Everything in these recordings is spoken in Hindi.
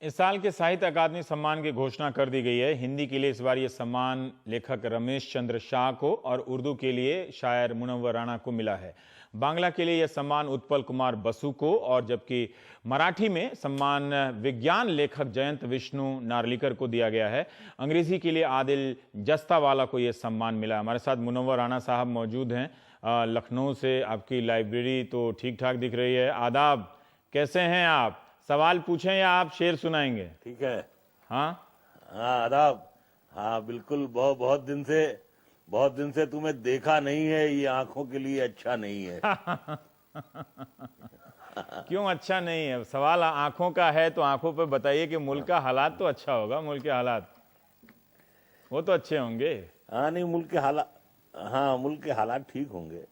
इस साल के साहित्य अकादमी सम्मान की घोषणा कर दी गई है। हिंदी के लिए इस बार ये सम्मान लेखक रमेश चंद्र शाह को और उर्दू के लिए शायर मुनव्वर राणा को मिला है। बांग्ला के लिए यह सम्मान उत्पल कुमार बसु को और जबकि मराठी में सम्मान विज्ञान लेखक जयंत विष्णु नार्लिकर को दिया गया है। अंग्रेजी के लिए आदिल जस्तावाला को यह सम्मान मिला। हमारे साथ मुनव्वर राणा साहब मौजूद हैं लखनऊ से। आपकी लाइब्रेरी तो ठीक ठाक दिख रही है। आदाब, कैसे हैं आप? सवाल पूछें या आप शेर सुनाएंगे? ठीक है। हाँ हाँ आदाब। हाँ बिल्कुल। बहुत दिन से तुम्हें देखा नहीं है, ये आंखों के लिए अच्छा नहीं है। क्यों अच्छा नहीं है? सवाल आंखों का है तो आंखों पे बताइए कि मुल्क का हालात तो अच्छा होगा। मुल्क के हालात वो तो अच्छे होंगे। हाँ नहीं, मुल्क के हालात ठीक होंगे।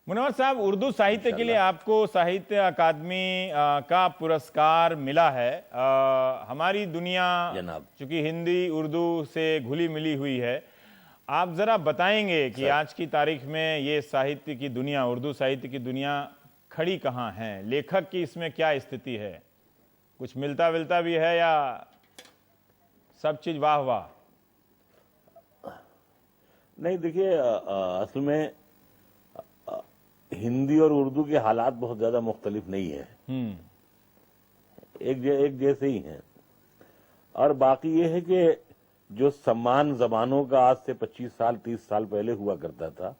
मुनव्वर साहब, उर्दू साहित्य के लिए आपको साहित्य अकादमी का पुरस्कार मिला है। हमारी दुनिया जनाब चूंकि हिंदी उर्दू से घुली मिली हुई है, आप जरा बताएंगे कि आज की तारीख में ये साहित्य की दुनिया, उर्दू साहित्य की दुनिया खड़ी कहाँ है? लेखक की इसमें क्या स्थिति है? कुछ मिलता विलता भी है या सब चीज वाह वाह? नहीं, देखिए असल में हिंदी और उर्दू के हालात बहुत ज्यादा मुख्तलिफ नहीं है। एक जैसे ही हैं। और बाकी ये है कि जो सम्मान जबानों का आज से 25 साल 30 साल पहले हुआ करता था,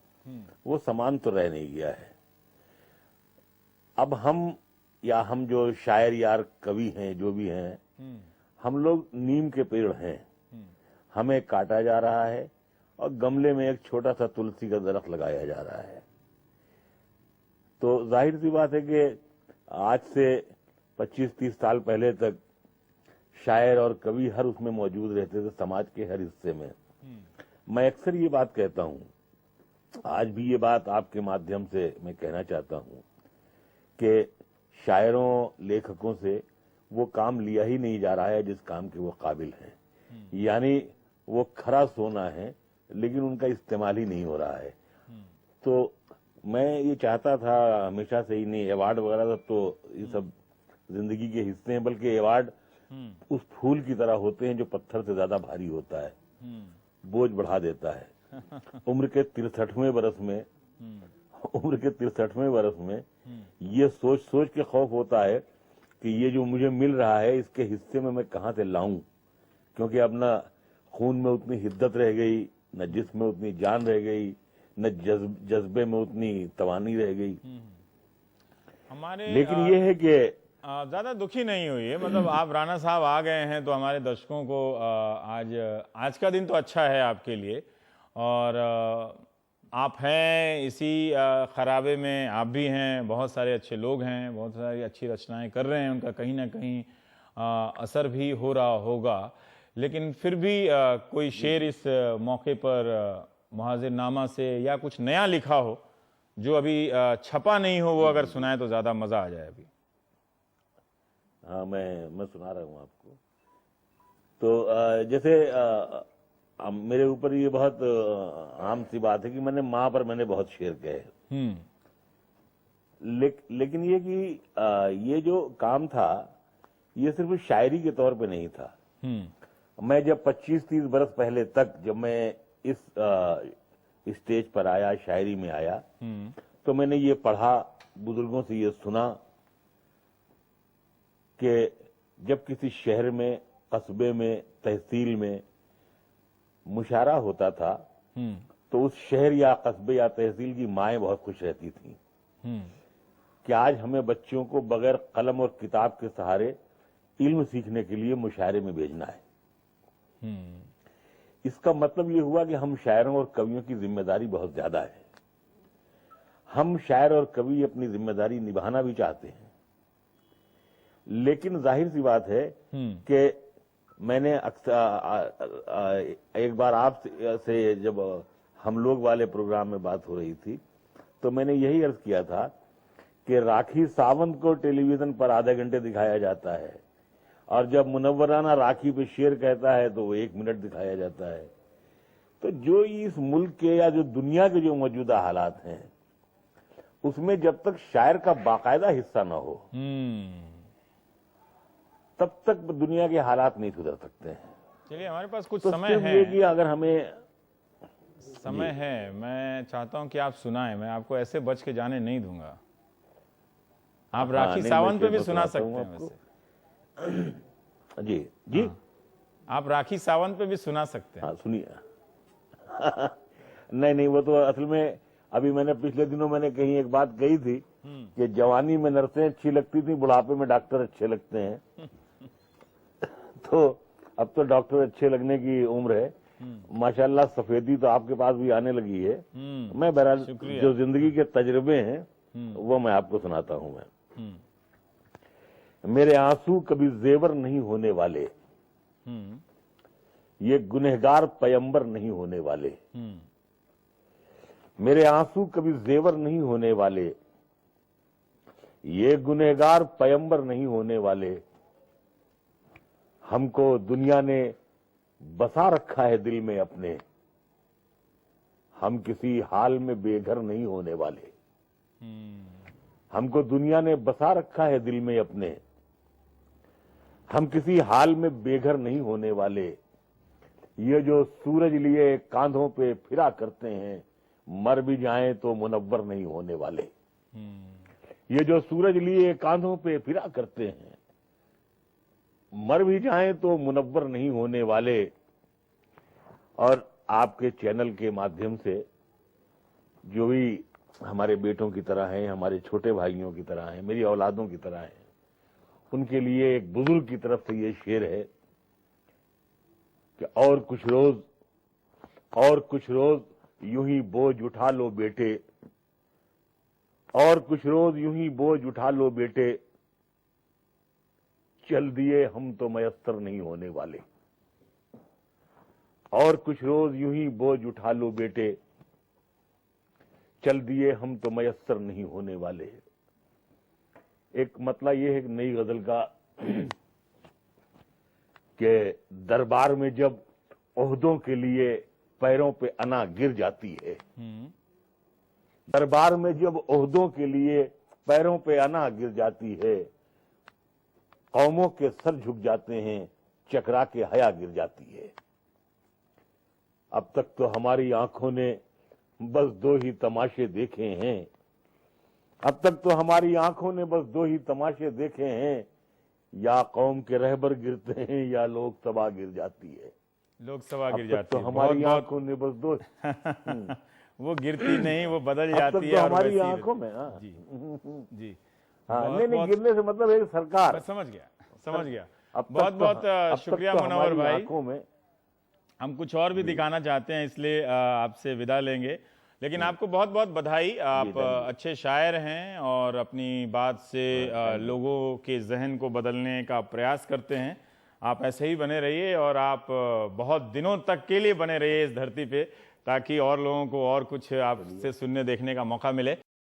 वो सम्मान तो रह नहीं गया है। अब हम जो शायर यार कवि हैं, जो भी हैं, हम लोग नीम के पेड़ हैं। हमें काटा जा रहा है और गमले में एक छोटा सा तुलसी का दरख्त लगाया जा रहा है। तो जाहिर सी बात है कि आज से 25-30 साल पहले तक शायर और कवि हर उसमें मौजूद रहते थे, समाज के हर हिस्से में। मैं अक्सर ये बात कहता हूं, आज भी ये बात आपके माध्यम से मैं कहना चाहता हूं कि शायरों लेखकों से वो काम लिया ही नहीं जा रहा है जिस काम के वो काबिल हैं। यानी वो खरा सोना है लेकिन उनका इस्तेमाल ही नहीं हो रहा है। तो मैं ये चाहता था हमेशा से ही, नहीं अवार्ड वगैरह तो ये सब जिंदगी के हिस्से हैं, बल्कि अवार्ड उस फूल की तरह होते हैं जो पत्थर से ज्यादा भारी होता है, बोझ बढ़ा देता है। उम्र के 63वें बरस में ये सोच के खौफ होता है कि ये जो मुझे मिल रहा है इसके हिस्से में मैं कहां से लाऊं, क्योंकि अब न खून में उतनी हिद्दत रह गई, न जिस्म में उतनी जान रह गई, न जज्बे में उतनी तवानी रह गई। हमारे लेकिन ये है कि ज्यादा दुखी नहीं हुई है। मतलब आप राणा साहब आ गए हैं तो हमारे दर्शकों को आज का दिन तो अच्छा है आपके लिए। और आप हैं इसी खराबे में, आप भी हैं, बहुत सारे अच्छे लोग हैं, बहुत सारी अच्छी रचनाएं कर रहे हैं, उनका कहीं ना कहीं असर भी हो रहा होगा। लेकिन फिर भी कोई शेर इस मौके पर मुहाजिरनामा से या कुछ नया लिखा हो जो अभी छपा नहीं हो, वो अगर सुनाए तो ज्यादा मजा आ जाए। अभी हाँ, मैं सुना रहा हूँ आपको। तो जैसे मेरे ऊपर ये बहुत आम सी बात है कि माँ पर मैंने बहुत शेर कहे। लेकिन ये कि ये जो काम था ये सिर्फ शायरी के तौर पे नहीं था। मैं जब 25-30 बरस पहले तक जब मैं इस स्टेज पर आया, शायरी में आया, तो मैंने ये पढ़ा, बुजुर्गों से ये सुना कि जब किसी शहर में, कस्बे में, तहसील में मुशायरा होता था तो उस शहर या कस्बे या तहसील की माएं बहुत खुश रहती थीं कि आज हमें बच्चों को बगैर कलम और किताब के सहारे इल्म सीखने के लिए मुशायरे में भेजना है। इसका मतलब ये हुआ कि हम शायरों और कवियों की जिम्मेदारी बहुत ज्यादा है। हम शायर और कवि अपनी जिम्मेदारी निभाना भी चाहते हैं, लेकिन जाहिर सी बात है कि मैंने अक्सर एक बार आप से जब हम लोग वाले प्रोग्राम में बात हो रही थी तो मैंने यही अर्ज किया था कि राखी सावंत को टेलीविजन पर आधे घंटे दिखाया जाता है और जब मुनव्वर राणा राखी पे शेर कहता है तो वो 1 मिनट दिखाया जाता है। तो जो इस मुल्क के या जो दुनिया के जो मौजूदा हालात हैं उसमें जब तक शायर का बाकायदा हिस्सा न हो, तब तक दुनिया के हालात नहीं सुधर सकते हैं। चलिए, हमारे पास कुछ तो समय सिर्फ है। ये कि अगर हमें समय है, मैं चाहता हूं कि आप सुनाएं, मैं आपको ऐसे बच के जाने नहीं दूंगा। आप राखी नहीं, सावंत मैं पे भी तो सुना सुनाता सकते हूं हैं आपको। वैसे। जी जी, आप राखी सावंत पे भी सुना सकते हैं। हाँ सुनिए। नहीं, वो तो असल में अभी मैंने पिछले दिनों मैंने कहीं एक बात कही थी कि जवानी में नर्सें अच्छी लगती थी, बुढ़ापे में डॉक्टर अच्छे लगते हैं। तो अब तो डॉक्टर अच्छे लगने की उम्र है। माशाल्लाह, सफेदी तो आपके पास भी आने लगी है। मैं बहरहाल शुक्रिया। जो जिंदगी के तजुर्बे हैं वो मैं आपको सुनाता हूं। मैं मेरे आंसू कभी जेवर नहीं होने वाले, ये गुनहगार पयंबर नहीं होने वाले। मेरे आंसू कभी जेवर नहीं होने वाले, ये गुनहगार पयंबर नहीं होने वाले। हमको दुनिया ने बसा रखा है दिल में अपने, हम किसी हाल में बेघर नहीं होने वाले। हमको दुनिया ने बसा रखा है दिल में अपने, हम किसी हाल में बेघर नहीं होने वाले। ये जो सूरज लिए कांधों पे फिरा करते हैं, मर भी जाएं तो मुनव्वर नहीं होने वाले। ये जो सूरज लिए कांधों पे फिरा करते हैं, मर भी जाएं तो मुनव्वर नहीं होने वाले। और आपके चैनल के माध्यम से जो भी हमारे बेटों की तरह हैं, हमारे छोटे भाइयों की तरह हैं, मेरी औलादों की तरह हैं, उनके लिए एक बुजुर्ग की तरफ से ये शेर है कि और कुछ रोज यूं ही बोझ उठा लो बेटे, और कुछ रोज यूं ही बोझ उठा लो बेटे, चल दिए हम तो मयस्सर नहीं होने वाले। और कुछ रोज यूं ही बोझ उठा लो बेटे, चल दिए हम तो मयस्सर नहीं होने वाले। एक मतलब ये है कि नई गजल का कि दरबार में जब ओहदों के लिए पैरों पे अना गिर जाती है, दरबार में जब ओहदों के लिए पैरों पे अना गिर जाती है, कौमों के सर झुक जाते हैं, चकरा के हया गिर जाती है। अब तक तो हमारी आंखों ने बस दो ही तमाशे देखे हैं, अब तक तो हमारी आंखों ने बस दो ही तमाशे देखे हैं, या कौम के रहबर गिरते हैं या लोकसभा गिर जाती है। लोकसभा गिर अब तक जाती तो है। हमारी बहुत आंखों ने बस दो वो गिरती नहीं, वो बदल अब जाती तक है। तो और हमारी वैसी आंखों में, हाँ जी हाँ, बहुत- नहीं गिरने से मतलब एक सरकार। मैं समझ गया। अब तक बहुत तो- बहुत अब तक शुक्रिया तो मुनव्वर हमारी भाई। आंखों में हम कुछ और भी दिखाना चाहते हैं, इसलिए आपसे विदा लेंगे, लेकिन आपको बहुत बहुत बधाई। आप अच्छे शायर हैं और अपनी बात से लोगों के जहन को बदलने का प्रयास करते हैं। आप ऐसे ही बने रहिए और आप बहुत दिनों तक के लिए बने रहिए इस धरती पे, ताकि और लोगों को और कुछ आपसे सुनने देखने का मौका मिले।